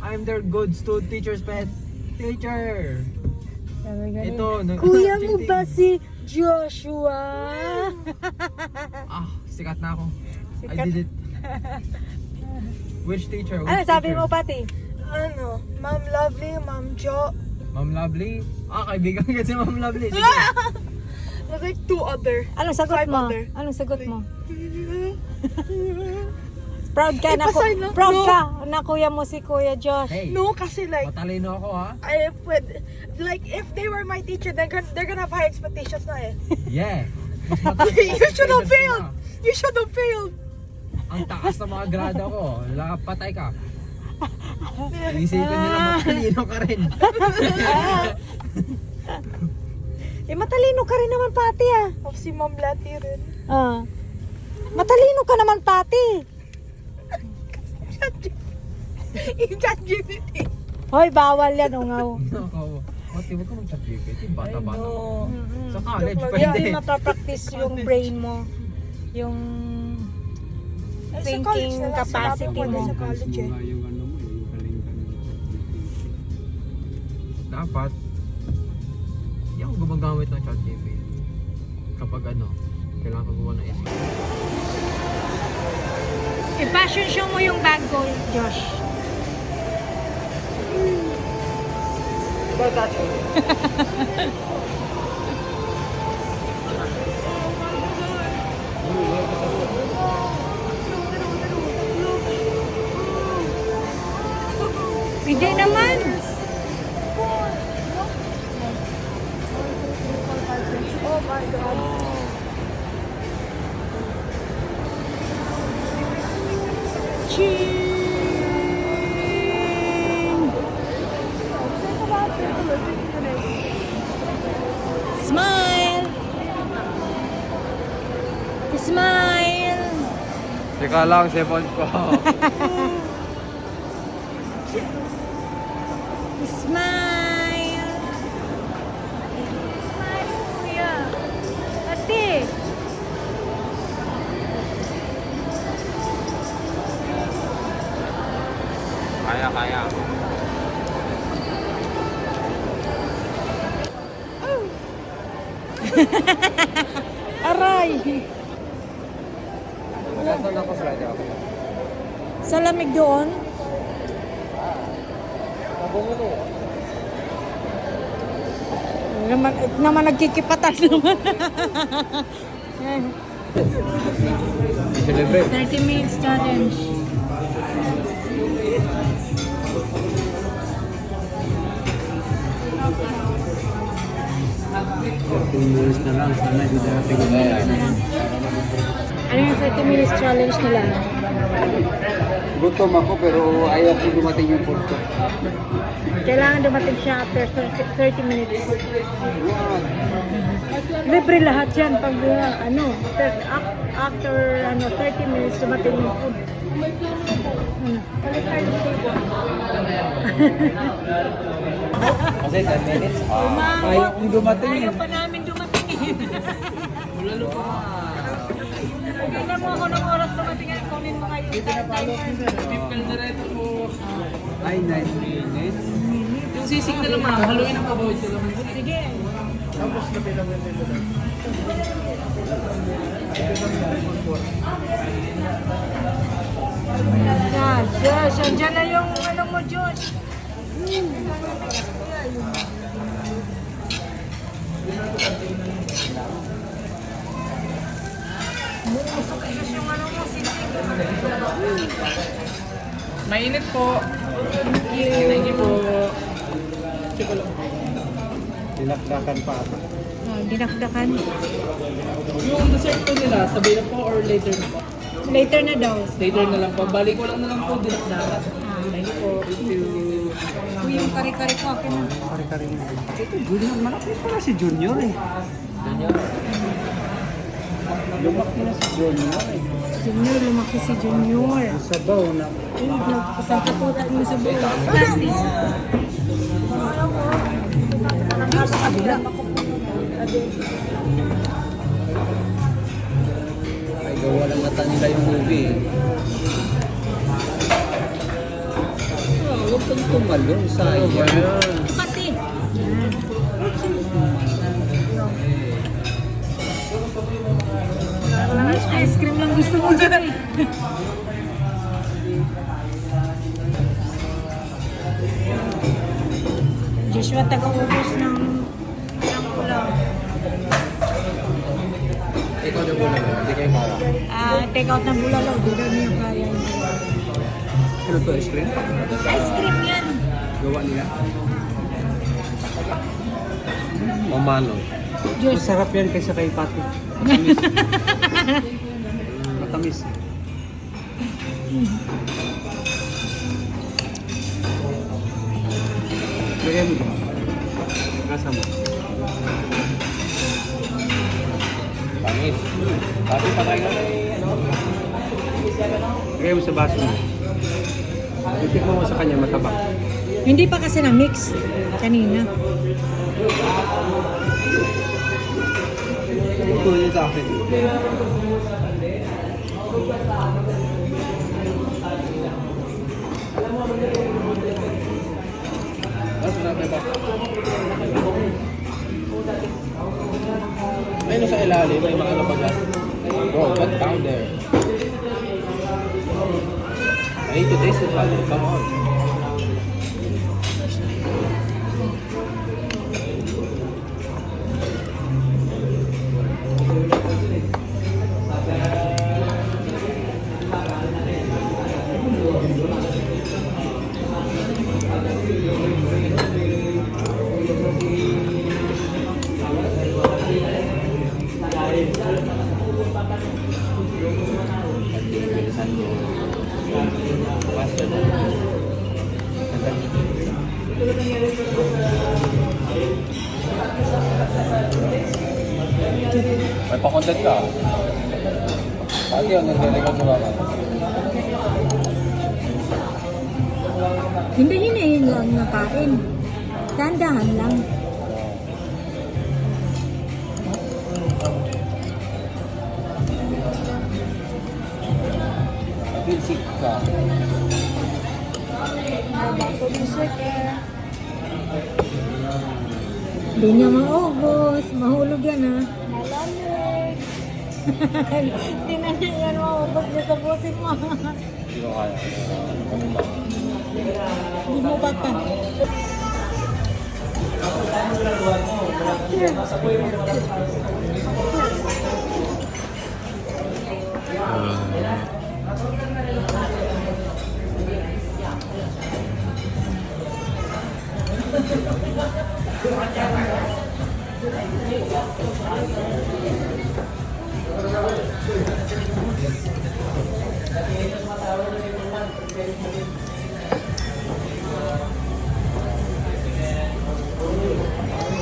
I'm their good teacher's pet. Teacher! Ito, Kuya mo ba si Joshua? Sikat na ako. Sikat. I did it. Which teacher? Ano Which sabi teacher? mo pati? Ma'am Lovely, Ma'am Jo. Ma'am Lovely? Kaibigan ka si Ma'am Lovely. Sige. There's like two other. Anong sagot Five mo? other. Anong sagot mo? Proud ka na Ipasay na. proud No. ka na kuya mo si Kuya Josh. Hey, No, kasi like, matalino ako ha. I would, like, if they were my teacher, they're gonna have high expectations na eh. Yeah. Mas mataas You should have expectations failed. na. You should have failed. Ang taas ng mga grado ko. Patay ka. Isipin nila matalino ka rin. Matalino ka rin naman pati ah. Of si Ma'am Lati rin. Matalino ka naman pati. Yung ChatGPT. Hoy, bawal yan, ungaw. Nako. Mati, huwag ka mag-chat GPT. Bata-bata. No. Sa college, Joke lang. pwede. Hindi mapapractice yung brain mo. Yung Ay, sa thinking college na lang, capacity sinabi ko mo. din sa college eh. Yung ano mo, yung galing ka ng Dapat, hindi ako gumagamit ng chat GPT. Kapag kailangan ko gumawa ng essay. I-fashion show mo yung bag ko, Josh. Hindi naman. Oh my God. Smile! Smile! Teka lang, sepon ko. Smile! Smile, kuya! Ate! Kaya. Aray! Nasaan ako sa radyo? Sa lamig doon? Bumulo. Naman nagkikipatan naman. Celebrate. 30 minutes challenge. years na lang, sana hindi natin Ano yung 30 minutes challenge nila? gutom ako pero ayaw ko dumating yung food ko. Kailangan dumating siya after 30 minutes. Libre lahat yan pag after 30 minutes dumating yung food. Kasi 10 minutes. Ayaw kong dumating eh. Ayaw pa namin dumating eh. Bulalo pa. Tingnan mo ako ng oras dumating at kunin mo kayo. Ay, 9 minutes. Yung sisig na lang ma'am, haluin ang kabawit sa laman. Sige. Josh, andyan na yung mo, Josh. Mainit po. Thank you po. Dinakdakan pa ako. Dinakdakan. Yung dessert po nila, sabi na po or later na po? Later na daw. Later na lang po. Balik ko lang na lang po dinakdakan. Thank you po. Yung kari-kari ko akin na. Kari-kari mo. Ito, Junior. Malapit pala si Junior eh. Lumaki na si Junior eh. Junior, lumaki si Junior. Sabaw na. Isang kaputan mo sa buhay. Plastic. Ay, gawa ng mata nila yung movie eh. Bakit tumalo? Sayang. Pati. Ice cream lang gusto mo dyan eh. Joshua, taga-ubos ng ulam. Ikaw na muna, hindi kayo para. Take out ng bulalo. Di daw niya kaya. Ano to, ice cream? Ice cream yan. Gawa nila? Mamano. Diyos. Masarap yan kaysa kay Pati. Matamis. Matamis. Lagyan mo ba? Kasa mo. Pangit. Pati pa tayo na ano. Lagyan mo sa baso mo. Titikman mo sa kanya, matabak. Hindi pa kasi na-mix kanina. Ito yun sa akin. Mas natin ba? May sa ilalim, may mga labagas. Bro, what down there? I need to taste it, buddy. Come on. Bilisan mo. Faster na. May pakontent ka. Pati yun, nagre-record sa baba. Hindi hinihin lang nakain. Dandahan lang. Feel sick ka. Hindi niya maubos. Mahulog yan ha. Malamig. Hindi na niya yan maubos niya sa pusit mo. Hindi ko kaya. Hindi mo ba ka?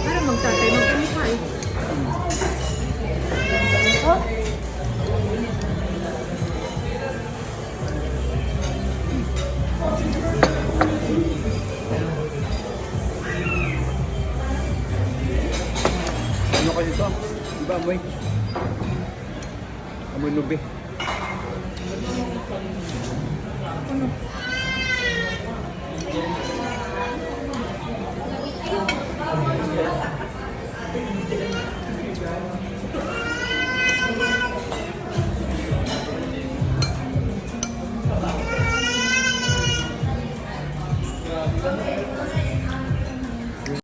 Parang magtatay ng kamukhay. Oh, Ano kasi ito? Diba amoy? Amoy lubi.